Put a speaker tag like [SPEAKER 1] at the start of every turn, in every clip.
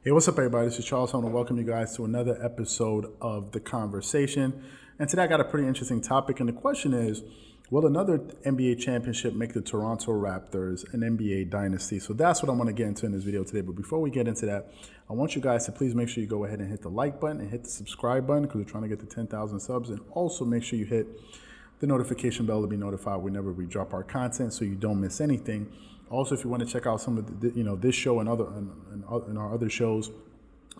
[SPEAKER 1] Hey, what's up, everybody? This is Charles. I want to welcome you guys to another episode of The Conversation. And today I got a pretty interesting topic. And the question is, will another NBA championship make the Toronto Raptors an NBA dynasty? So that's what I want to get into in this video today. But before we get into that, I want you guys to please make sure you go ahead and hit the like button and hit the subscribe button because we're trying to get to 10,000 subs. And also make sure you hit the notification bell to be notified whenever we drop our content so you don't miss anything. Also, if you want to check out some of the, this show and our other shows,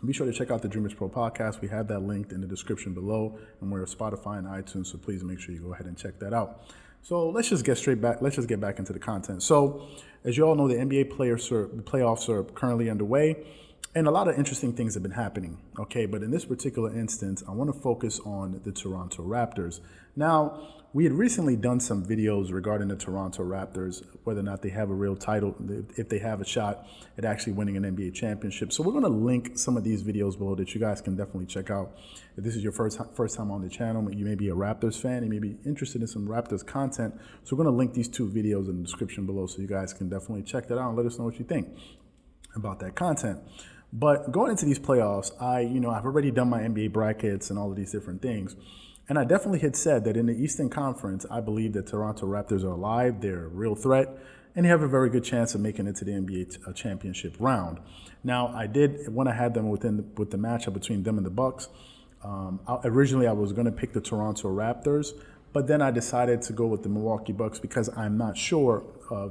[SPEAKER 1] be sure to check out the Dreamerspro Podcast. We have that linked in the description below, and we're on Spotify and iTunes. So please make sure you go ahead and check that out. So let's just get back into the content. So as you all know, the NBA playoffs are currently underway, and a lot of interesting things have been happening. Okay, but in this particular instance, I want to focus on the Toronto Raptors. Now, we had recently done some videos regarding the Toronto Raptors, whether or not they have a real title, if they have a shot at actually winning an NBA championship. So we're going to link some of these videos below that you guys can definitely check out. If this is your first time on the channel, you may be a Raptors fan, you may be interested in some Raptors content. So we're going to link these two videos in the description below so you guys can definitely check that out and let us know what you think about that content. But going into these playoffs, I've already done my NBA brackets and all of these different things. And I definitely had said that in the Eastern Conference, I believe that Toronto Raptors are alive, they're a real threat, and they have a very good chance of making it to the NBA championship round. Now, I did, when I had them with the matchup between them and the Bucks, originally I was going to pick the Toronto Raptors, but then I decided to go with the Milwaukee Bucks because I'm not sure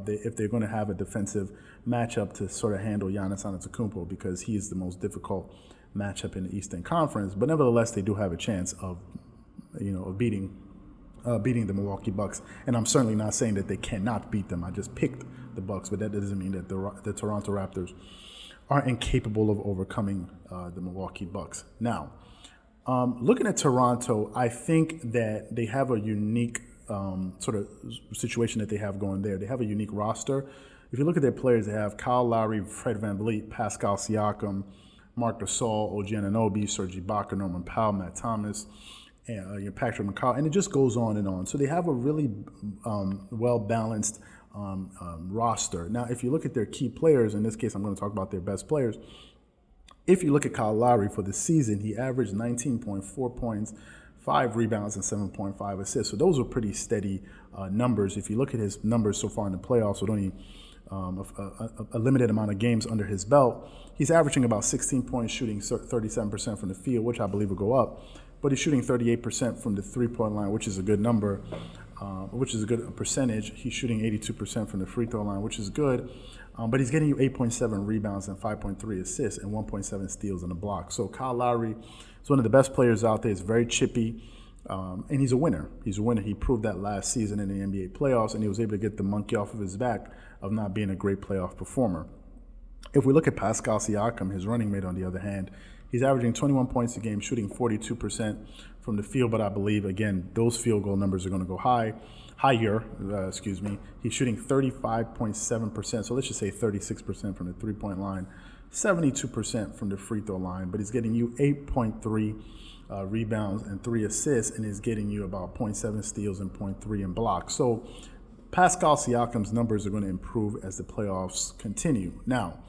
[SPEAKER 1] if they're going to have a defensive matchup to sort of handle Giannis Antetokounmpo because he is the most difficult matchup in the Eastern Conference. But nevertheless, they do have a chance of beating the Milwaukee Bucks. And I'm certainly not saying that they cannot beat them. I just picked the Bucks, but that doesn't mean that the Toronto Raptors are incapable of overcoming the Milwaukee Bucks. Now, looking at Toronto, I think that they have a unique sort of situation that they have going there. They have a unique roster. If you look at their players, they have Kyle Lowry, Fred VanVleet, Pascal Siakam, Marc Gasol, OG Anunoby, Serge Ibaka, Norman Powell, Matt Thomas, and Patrick McCall, and it just goes on and on. So they have a really well-balanced roster. Now, if you look at their key players, in this case, I'm going to talk about their best players. If you look at Kyle Lowry for the season, he averaged 19.4 points, 5 rebounds, and 7.5 assists. So those are pretty steady numbers. If you look at his numbers so far in the playoffs, with only a limited amount of games under his belt, he's averaging about 16 points, shooting 37% from the field, which I believe will go up. But he's shooting 38% from the three-point line, which is a good number, which is a good percentage. He's shooting 82% from the free throw line, which is good. But he's getting you 8.7 rebounds and 5.3 assists and 1.7 steals and a block. So Kyle Lowry is one of the best players out there. He's very chippy, and he's a winner. He's a winner. He proved that last season in the NBA playoffs, and he was able to get the monkey off of his back of not being a great playoff performer. If we look at Pascal Siakam, his running mate, on the other hand, he's averaging 21 points a game, shooting 42% from the field, but I believe, again, those field goal numbers are going to go higher. He's shooting 35.7%, so let's just say 36% from the three-point line, 72% from the free throw line, but he's getting you 8.3 rebounds and 3 assists, and is getting you about 0.7 steals and 0.3 in blocks. So Pascal Siakam's numbers are going to improve as the playoffs continue. Now,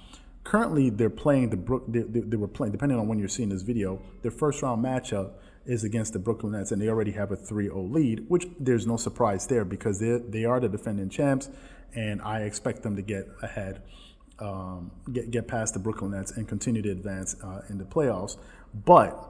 [SPEAKER 1] currently, they were playing, depending on when you're seeing this video, their first round matchup is against the Brooklyn Nets, and they already have a 3-0 lead, which there's no surprise there because they are the defending champs, and I expect them to get ahead, get past the Brooklyn Nets and continue to advance in the playoffs. But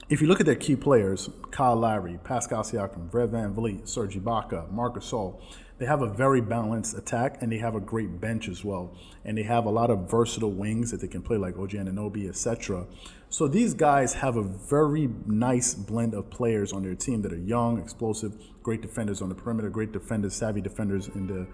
[SPEAKER 1] if you look at their key players, Kyle Lowry, Pascal Siakam, Fred VanVleet, Serge Ibaka, Marc Gasol, they have a very balanced attack, and they have a great bench as well. And they have a lot of versatile wings that they can play, like OG Anunoby, etc. So these guys have a very nice blend of players on their team that are young, explosive, great defenders on the perimeter, great defenders, savvy defenders to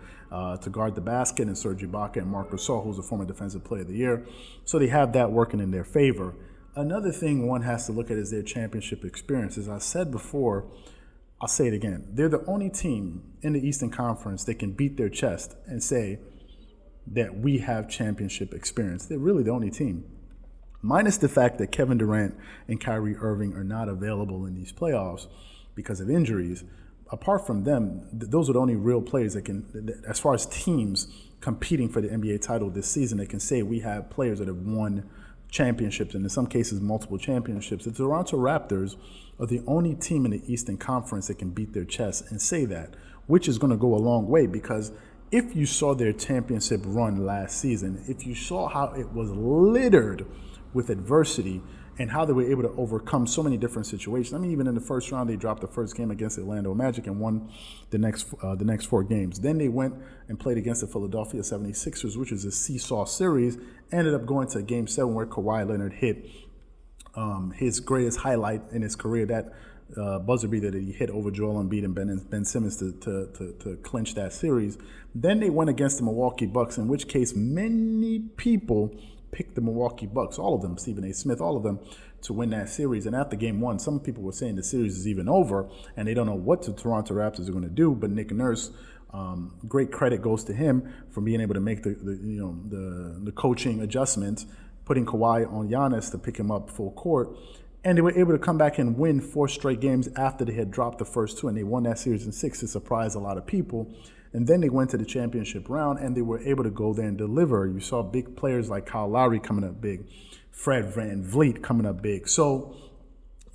[SPEAKER 1] guard the basket, and Serge Ibaka and Marc Gasol, who's a former Defensive Player of the Year. So they have that working in their favor. Another thing one has to look at is their championship experience. As I said before, I'll say it again. They're the only team in the Eastern Conference that can beat their chest and say that we have championship experience. They're really the only team. Minus the fact that Kevin Durant and Kyrie Irving are not available in these playoffs because of injuries. Apart from them, those are the only real players that can, as far as teams competing for the NBA title this season, that can say we have players that have won championships, and in some cases multiple championships. The Toronto Raptors are the only team in the Eastern Conference that can beat their chest and say that, which is going to go a long way, because if you saw their championship run last season, if you saw how it was littered with adversity and how they were able to overcome so many different situations. I mean, even in the first round, they dropped the first game against the Orlando Magic and won the next 4 games. Then they went and played against the Philadelphia 76ers, which is a seesaw series. Ended up going to Game 7 where Kawhi Leonard hit his greatest highlight in his career, that buzzer beater that he hit over Joel Embiid and Ben Simmons to clinch that series. Then they went against the Milwaukee Bucks, in which case many people picked the Milwaukee Bucks, all of them, Stephen A. Smith, all of them, to win that series. And after Game 1, some people were saying the series is even over and they don't know what the Toronto Raptors are going to do. But Nick Nurse, great credit goes to him for being able to make the coaching adjustments, putting Kawhi on Giannis to pick him up full court. And they were able to come back and win 4 straight games after they had dropped the first 2, and they won that series in 6 to surprise a lot of people. And then they went to the championship round, and they were able to go there and deliver. You saw big players like Kyle Lowry coming up big, Fred VanVleet coming up big. So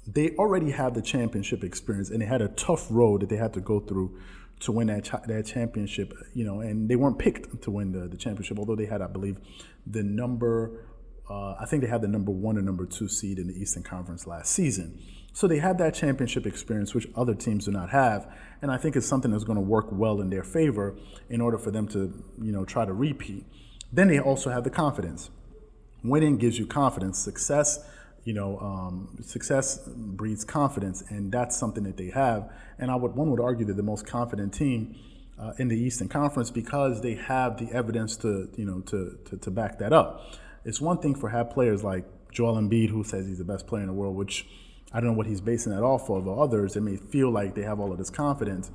[SPEAKER 1] they already have the championship experience, and they had a tough road that they had to go through to win that championship. And they weren't picked to win the championship, although they had, I believe, I think they had the number 1 or number 2 seed in the Eastern Conference last season. So they had that championship experience, which other teams do not have. And I think it's something that's going to work well in their favor in order for them to, try to repeat. Then they also have the confidence. Winning gives you confidence. Success breeds confidence, and that's something that they have. And one would argue they're the most confident team in the Eastern Conference because they have the evidence to back that up. It's one thing for have players like Joel Embiid, who says he's the best player in the world, which I don't know what he's basing that off of, or others that may feel like they have all of this confidence.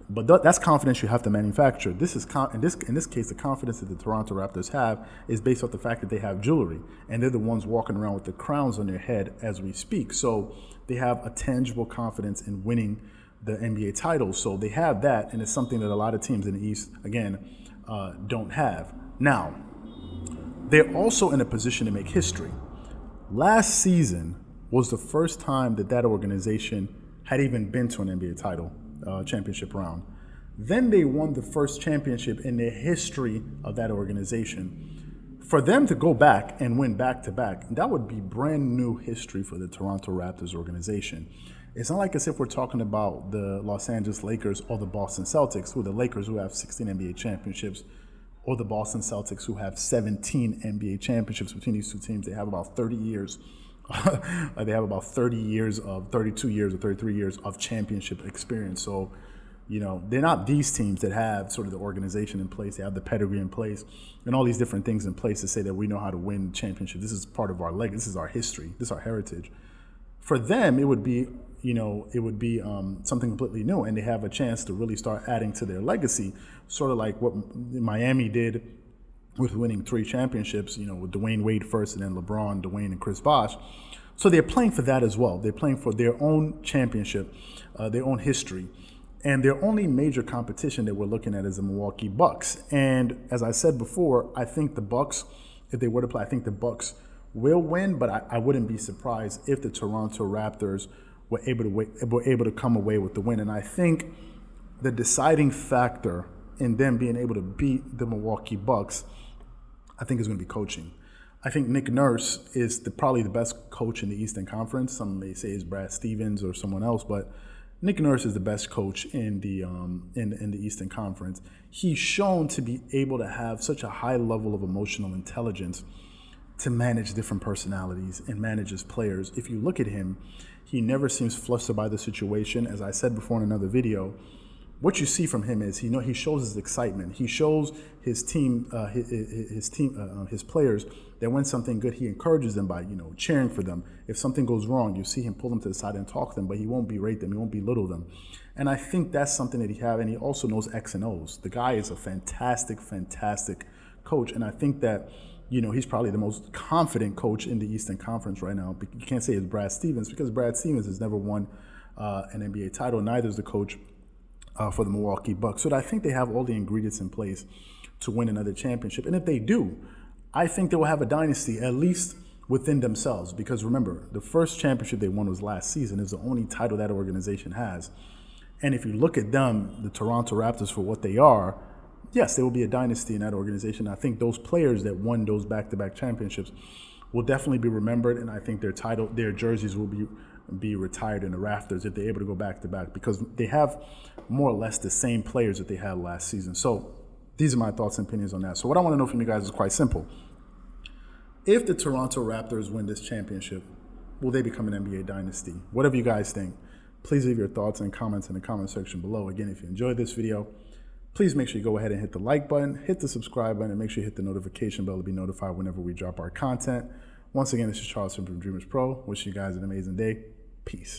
[SPEAKER 1] But that's confidence you have to manufacture. This is in this case, the confidence that the Toronto Raptors have is based off the fact that they have jewelry, and they're the ones walking around with the crowns on their head as we speak. So they have a tangible confidence in winning the NBA title. So they have that, and it's something that a lot of teams in the East, again, don't have. Now, they're also in a position to make history. Last season was the first time that organization had even been to an NBA title championship round. Then they won the first championship in the history of that organization. For them to go back and win back-to-back, that would be brand new history for the Toronto Raptors organization. It's not like as if we're talking about the Los Angeles Lakers or the Boston Celtics, who the Lakers who have 16 NBA championships, or the Boston Celtics who have 17 NBA championships. Between these two teams, they have about 30 years. They have about 32 years or 33 years of championship experience. So, they're not these teams that have sort of the organization in place. They have the pedigree in place and all these different things in place to say that we know how to win championships. This is part of our legacy. This is our history. This is our heritage. For them, it would be something completely new, and they have a chance to really start adding to their legacy, sort of like what Miami did with winning 3 championships, with Dwayne Wade first and then LeBron, Dwayne, and Chris Bosh. So they're playing for that as well. They're playing for their own championship, their own history. And their only major competition that we're looking at is the Milwaukee Bucks. And as I said before, I think the Bucks, if they were to play, I think the Bucks will win, but I wouldn't be surprised if the Toronto Raptors were able to come away with the win. And I think the deciding factor in them being able to beat the Milwaukee Bucks, I think, is going to be coaching. I think Nick Nurse is probably the best coach in the Eastern Conference. Some may say it's Brad Stevens or someone else, but Nick Nurse is the best coach in the Eastern Conference. He's shown to be able to have such a high level of emotional intelligence to manage different personalities and manage his players. If you look at him, he never seems flustered by the situation. As I said before in another video, what you see from him is he shows his excitement. He shows his team, his players, that when something good, he encourages them by cheering for them. If something goes wrong, you see him pull them to the side and talk to them, but he won't berate them. He won't belittle them. And I think that's something that he has. And he also knows X and O's. The guy is a fantastic, fantastic coach. And I think that he's probably the most confident coach in the Eastern Conference right now. You can't say it's Brad Stevens because Brad Stevens has never won an NBA title. Neither is the coach for the Milwaukee Bucks. So I think they have all the ingredients in place to win another championship. And if they do, I think they will have a dynasty, at least within themselves. Because remember, the first championship they won was last season. It's the only title that organization has. And if you look at them, the Toronto Raptors, for what they are, yes, they will be a dynasty in that organization. I think those players that won those back-to-back championships will definitely be remembered, and I think their jerseys will be retired in the rafters if they're able to go back-to-back, because they have more or less the same players that they had last season. So these are my thoughts and opinions on that. So what I want to know from you guys is quite simple. If the Toronto Raptors win this championship, will they become an NBA dynasty? Whatever you guys think, please leave your thoughts and comments in the comment section below. Again, if you enjoyed this video, please make sure you go ahead and hit the like button, hit the subscribe button, and make sure you hit the notification bell to be notified whenever we drop our content. Once again, this is Charles from Dreamerspro. Wishing you guys an amazing day. Peace.